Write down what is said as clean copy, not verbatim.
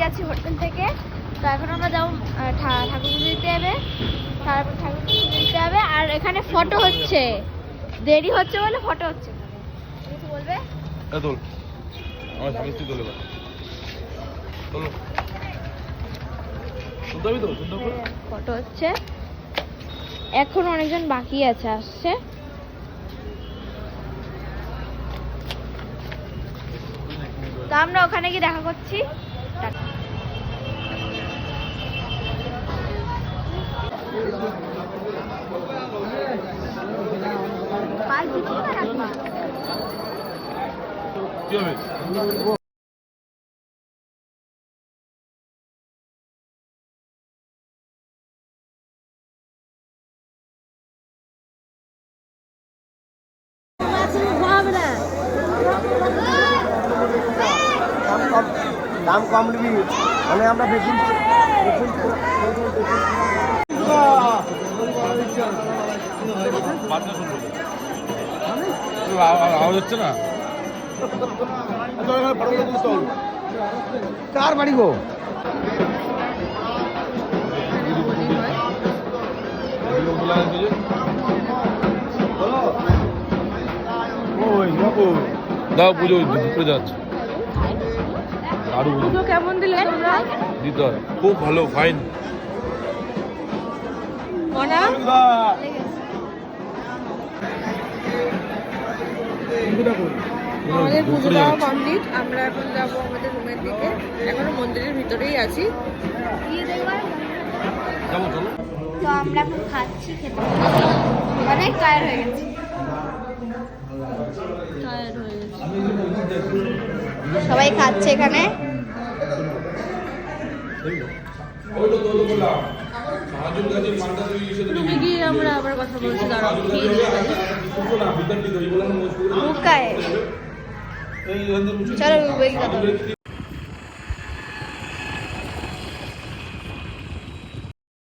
গেছি হোটেল থেকে। তো এখন আমরা যাবো ঠাকুর পুজো দিতে হবে, তারপর ঠাকুর পুজো দিতে হবে। আর এখানে ফটো হচ্ছে, দেরি হচ্ছে বলে ফটো হচ্ছে। কিছু বলবে? ফটো হচ্ছে, এখন অনেকজন বাকি আছে, আসছে। তো আমরা ওখানে গিয়ে দেখা করছি। দাম কম নিবি মানে আমরা বেশি আওয়াজ হচ্ছে না। কার বাড়ি গো? দাও পুজো ঢুকে যাচ্ছে। পুজো কেমন দিলে তোমরা? দিতে হয়, খুব ভালো, ফাইন। আমাদের পুজো দেওয়া কমপ্লিট। আমরা এখন যাবো আমাদের রুমের দিকে। এখনো মন্দিরের ভিতরেই আছি। তো আমরা এখন খাচ্ছি, খেতে অনেক টায়ার্ড হয়ে গেছি। সবাই খাচ্ছে এখানে। রুমে গিয়ে আমরা আবার কথা বলছি। দাঁড়াও, চলো